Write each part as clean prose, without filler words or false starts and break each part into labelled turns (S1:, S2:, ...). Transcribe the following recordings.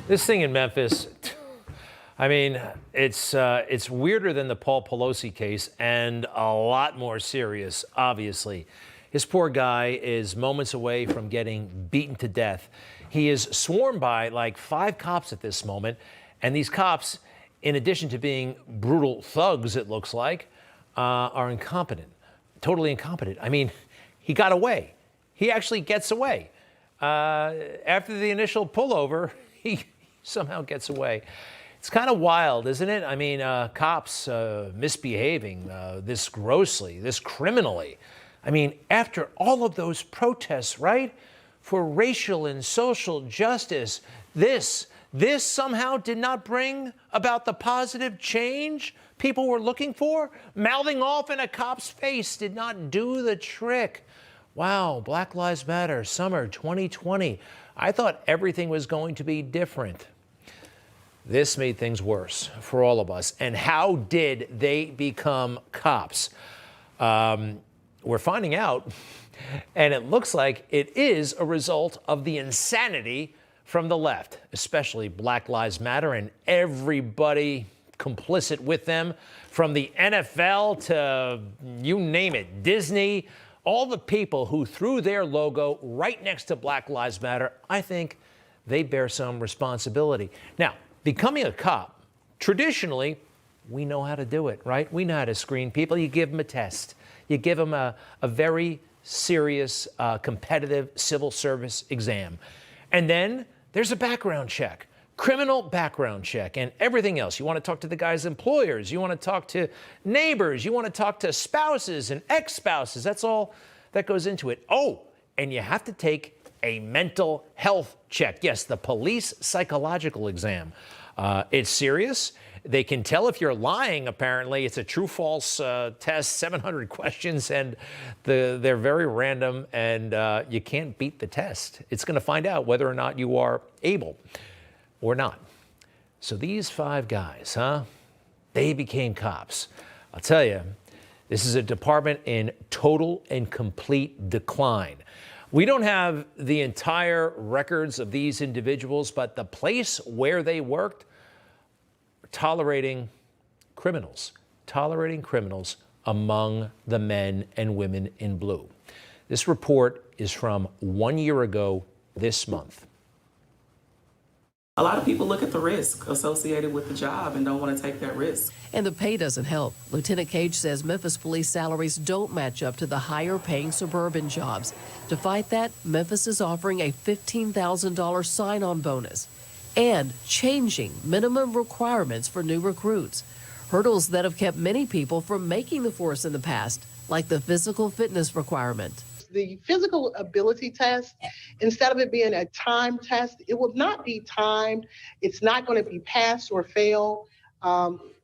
S1: This thing in Memphis, I mean, it's weirder than the Paul Pelosi case and a lot more serious, obviously. This poor guy is moments away from getting beaten to death. He is swarmed by like 5 cops at this moment, and these cops, in addition to being brutal thugs, it looks like, are incompetent, totally incompetent. I mean, he got away. He actually gets away. After the initial pullover, he somehow gets away. It's kind of wild, isn't it? I mean, cops misbehaving this grossly, this criminally. I mean, after all of those protests, right, for racial and social justice, this somehow did not bring about the positive change people were looking for? Mouthing off in a cop's face did not do the trick. Wow, Black Lives Matter, summer 2020. I thought everything was going to be different. This made things worse for all of us. And how did they become cops? We're finding out, and it looks like it is a result of the insanity from the left, especially Black Lives Matter and everybody complicit with them, from the NFL to you name it, Disney, all the people who threw their logo right next to Black Lives Matter. I think they bear some responsibility. Now, becoming a cop, traditionally, we know how to do it, right? We know how to screen people. You give them a test. You give them a very serious, competitive civil service exam. And then there's a background check, criminal background check, and everything else. You want to talk to the guy's employers. You want to talk to neighbors. You want to talk to spouses and ex-spouses. That's all that goes into it. Oh, and you have to take a mental health check. Yes, the police psychological exam. It's serious. They can tell if you're lying, apparently. It's a true-false test, 700 questions, and they're very random, and you can't beat the test. It's going to find out whether or not you are able or not. So these 5 guys, they became cops. I'll tell you, this is a department in total and complete decline. We don't have the entire records of these individuals, but the place where they worked, tolerating criminals among the men and women in blue. This report is from 1 year ago this month.
S2: A lot of people look at the risk associated with the job and don't want to take that risk.
S3: And the pay doesn't help. Lieutenant Cage says Memphis police salaries don't match up to the higher-paying suburban jobs. To fight that, Memphis is offering a $15,000 sign-on bonus and changing minimum requirements for new recruits. Hurdles that have kept many people from making the force in the past, like the physical fitness requirement.
S4: The physical ability test, instead of it being a timed test, it will not be timed. It's not going to be pass or fail.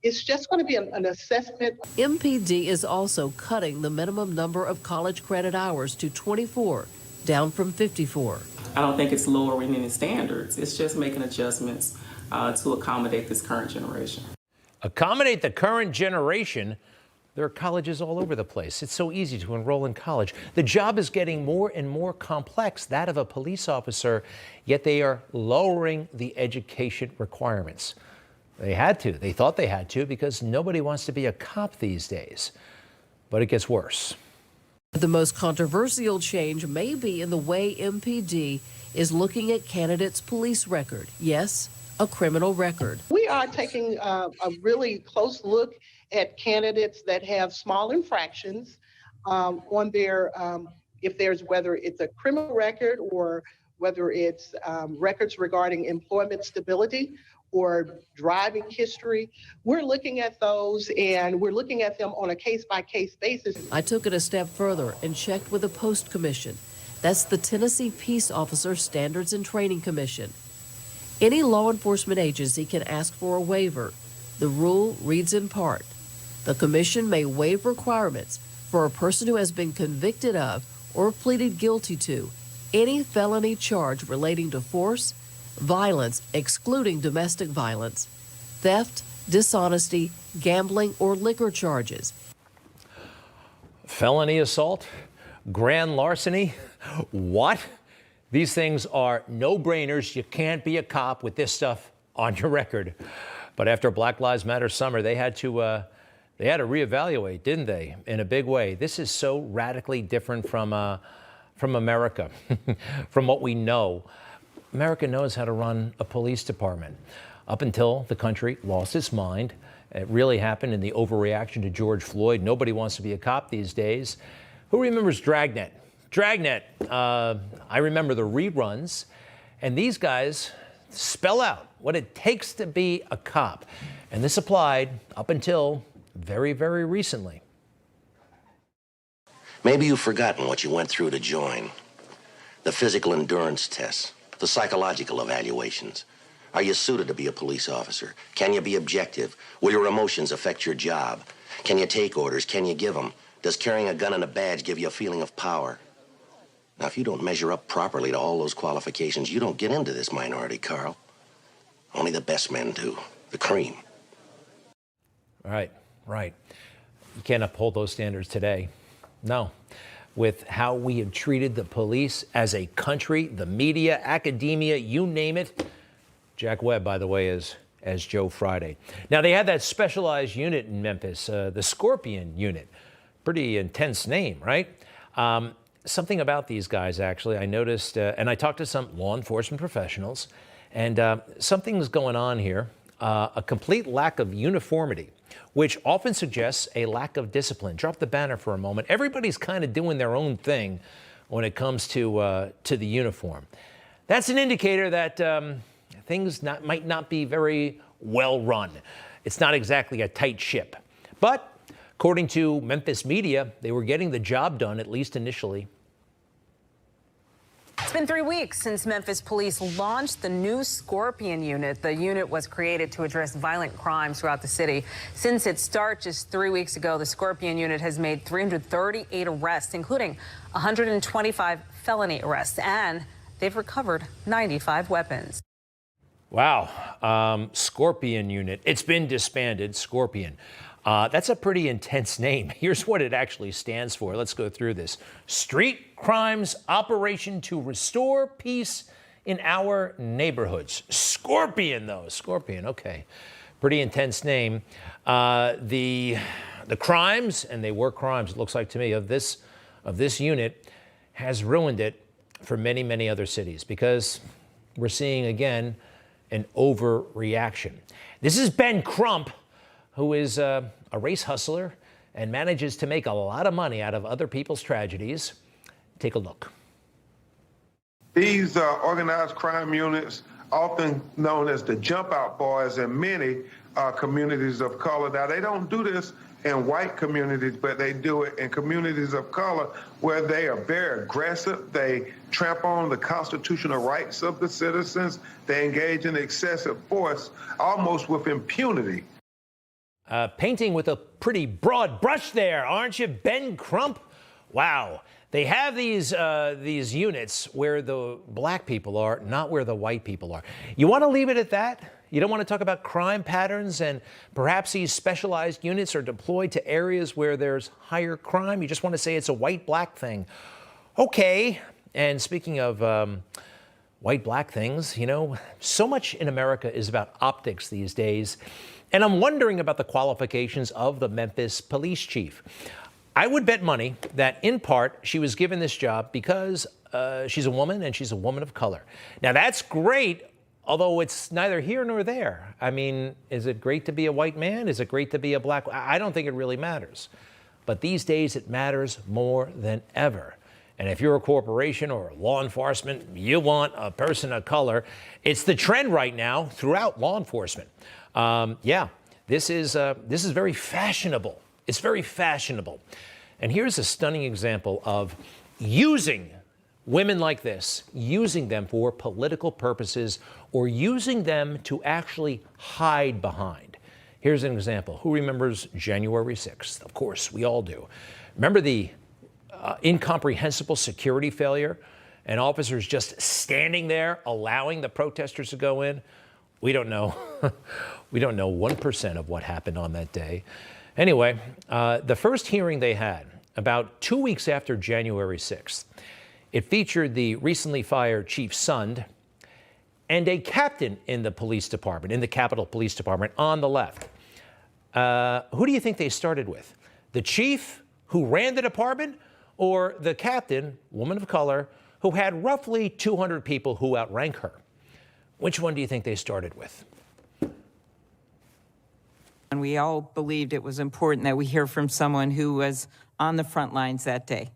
S4: It's just going to be an assessment.
S3: MPD is also cutting the minimum number of college credit hours to 24, down from 54.
S2: I don't think it's lowering any standards. It's just making adjustments to accommodate this current generation.
S1: Accommodate the current generation? There are colleges all over the place. It's so easy to enroll in college. The job is getting more and more complex, that of a police officer, yet they are lowering the education requirements. They had to. They thought they had to because nobody wants to be a cop these days. But it gets worse.
S3: The most controversial change may be in the way MPD is looking at candidates' police record. Yes, a criminal record.
S4: We are taking a really close look at candidates that have small infractions on their, whether it's a criminal record or whether it's records regarding employment stability or driving history. We're looking at those, and we're looking at them on a case-by-case basis.
S3: I took it a step further and checked with the Post Commission. That's the Tennessee Peace Officer Standards and Training Commission. Any law enforcement agency can ask for a waiver. The rule reads in part, the commission may waive requirements for a person who has been convicted of or pleaded guilty to any felony charge relating to force, violence, excluding domestic violence, theft, dishonesty, gambling, or liquor charges.
S1: Felony assault? Grand larceny? What? These things are no-brainers. You can't be a cop with this stuff on your record. But after Black Lives Matter summer, they had to reevaluate, didn't they, in a big way? This is so radically different from America, from what we know. America knows how to run a police department. Up until the country lost its mind. It really happened in the overreaction to George Floyd. Nobody wants to be a cop these days. Who remembers Dragnet? Dragnet, I remember the reruns, and these guys spell out what it takes to be a cop. And this applied up until very, very recently.
S5: Maybe you've forgotten what you went through to join. The physical endurance tests, the psychological evaluations. Are you suited to be a police officer? Can you be objective? Will your emotions affect your job? Can you take orders? Can you give them? Does carrying a gun and a badge give you a feeling of power? Now, if you don't measure up properly to all those qualifications, you don't get into this minority, Carl. Only the best men do. The cream.
S1: Right. You can't uphold those standards today. No. With how we have treated the police as a country, the media, academia, you name it. Jack Webb, by the way, is as Joe Friday. Now, they had that specialized unit in Memphis, the Scorpion Unit. Pretty intense name, right? Something about these guys, actually, I noticed, and I talked to some law enforcement professionals, and something's going on here, a complete lack of uniformity, which often suggests a lack of discipline. Drop the banner for a moment. Everybody's kind of doing their own thing when it comes to the uniform. That's an indicator that things might not be very well run. It's not exactly a tight ship. But according to Memphis media, they were getting the job done, at least initially.
S6: It's been 3 weeks since Memphis police launched the new Scorpion Unit. The unit was created to address violent crimes throughout the city. Since its start just 3 weeks ago, the Scorpion Unit has made 338 arrests, including 125 felony arrests, and they've recovered 95 weapons.
S1: Wow. Scorpion Unit. It's been disbanded, Scorpion. That's a pretty intense name. Here's what it actually stands for. Let's go through this. Street Crimes Operation to Restore Peace in Our Neighborhoods. Scorpion, though. Scorpion, okay. Pretty intense name. The crimes, and they were crimes, it looks like to me, of this unit has ruined it for many, many other cities because we're seeing, again, an overreaction. This is Ben Crump, who is a race hustler and manages to make a lot of money out of other people's tragedies. Take a look.
S7: These organized crime units, often known as the jump out boys in many communities of color. Now, they don't do this in white communities, but they do it in communities of color where they are very aggressive. They trample on the constitutional rights of the citizens. They engage in excessive force, almost with impunity.
S1: Painting with a pretty broad brush there, aren't you, Ben Crump? Wow. They have these units where the black people are, not where the white people are. You want to leave it at that? You don't want to talk about crime patterns and perhaps these specialized units are deployed to areas where there's higher crime? You just want to say it's a white-black thing. Okay. And speaking of white-black things, you know, so much in America is about optics these days. And I'm wondering about the qualifications of the Memphis police chief. I would bet money that, in part, she was given this job because she's a woman and she's a woman of color. Now, that's great, although it's neither here nor there. I mean, is it great to be a white man? Is it great to be a black? I don't think it really matters. But these days, it matters more than ever. And if you're a corporation or law enforcement, you want a person of color. It's the trend right now throughout law enforcement. Yeah, this is very fashionable. It's very fashionable. And here's a stunning example of using women like this, using them for political purposes or using them to actually hide behind. Here's an example. Who remembers January 6th? Of course, we all do. Remember the incomprehensible security failure and officers just standing there allowing the protesters to go in? We don't know. We don't know 1% of what happened on that day. Anyway, the first hearing they had about 2 weeks after January 6th, It featured the recently fired Chief Sund and a captain in the police department, in the Capitol Police Department on the left. Who do you think they started with? The chief who ran the department, or the captain, woman of color, who had roughly 200 people who outrank her? Which one do you think they started with?
S8: And we all believed it was important that we hear from someone who was on the front lines that day.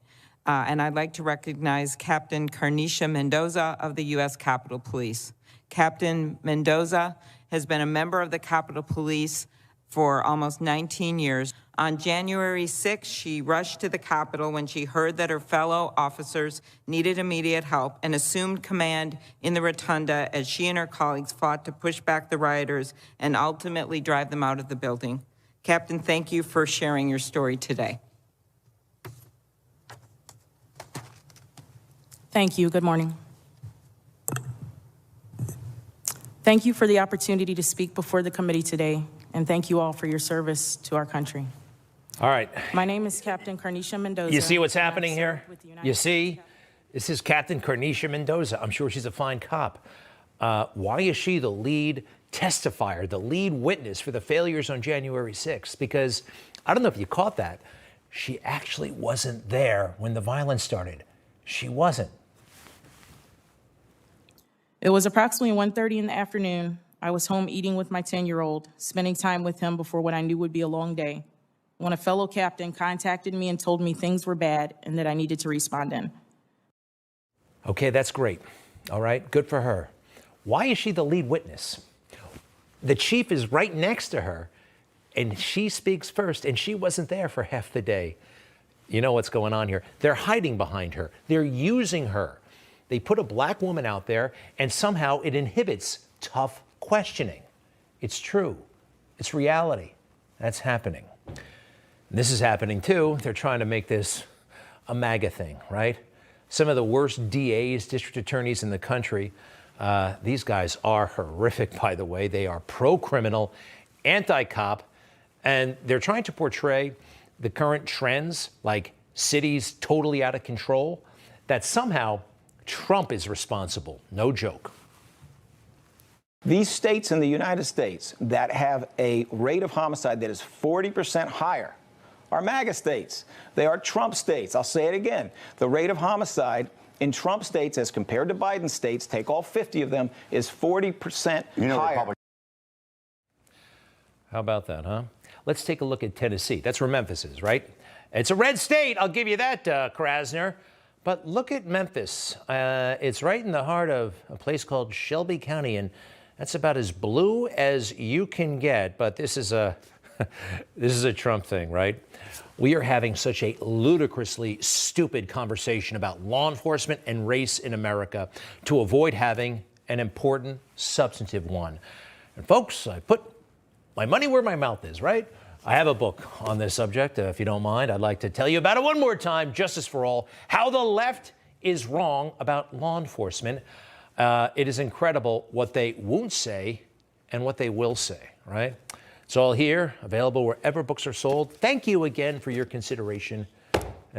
S8: And I'd like to recognize Captain Carnicia Mendoza of the U.S. Capitol Police. Captain Mendoza has been a member of the Capitol Police for almost 19 years. On January 6th, she rushed to the Capitol when she heard that her fellow officers needed immediate help and assumed command in the rotunda as she and her colleagues fought to push back the rioters and ultimately drive them out of the building. Captain, thank you for sharing your story today.
S9: Thank you. Good morning. Thank you for the opportunity to speak before the committee today, and thank you all for your service to our country.
S1: All right.
S9: My name is Captain Carnicia Mendoza.
S1: You see what's happening here? You see? This is Captain Carnicia Mendoza. I'm sure she's a fine cop. Why is she the lead testifier, the lead witness for the failures on January 6th? Because, I don't know if you caught that, she actually wasn't there when the violence started. She wasn't.
S9: It was approximately 1:30 in the afternoon. I was home eating with my 10-year-old, spending time with him before what I knew would be a long day, when a fellow captain contacted me and told me things were bad and that I needed to respond in.
S1: Okay, that's great. All right, good for her. Why is she the lead witness? The chief is right next to her, and she speaks first, and she wasn't there for half the day. You know what's going on here. They're hiding behind her. They're using her. They put a black woman out there, and somehow it inhibits tough questioning. It's true. It's reality. That's happening. And this is happening too. They're trying to make this a MAGA thing, right? Some of the worst DAs, district attorneys in the country. These guys are horrific, by the way. They are pro-criminal, anti-cop, and they're trying to portray the current trends, like cities totally out of control, that somehow Trump is responsible. No joke.
S10: These states in the United States that have a rate of homicide that is 40% higher are MAGA states. They are Trump states. I'll say it again. The rate of homicide in Trump states as compared to Biden states, take all 50 of them, is 40% higher.
S1: How about that, huh? Let's take a look at Tennessee. That's where Memphis is, right? It's a red state, I'll give you that, Krasner. But look at Memphis. It's right in the heart of a place called Shelby County, and that's about as blue as you can get. But this is a this is a Trump thing, right? We are having such a ludicrously stupid conversation about law enforcement and race in America to avoid having an important substantive one. And folks, I put my money where my mouth is, right? I have a book on this subject. If you don't mind, I'd like to tell you about it one more time. Justice for All, How the Left is Wrong About Law Enforcement. It is incredible what they won't say and what they will say, right? It's all here, available wherever books are sold. Thank you again for your consideration.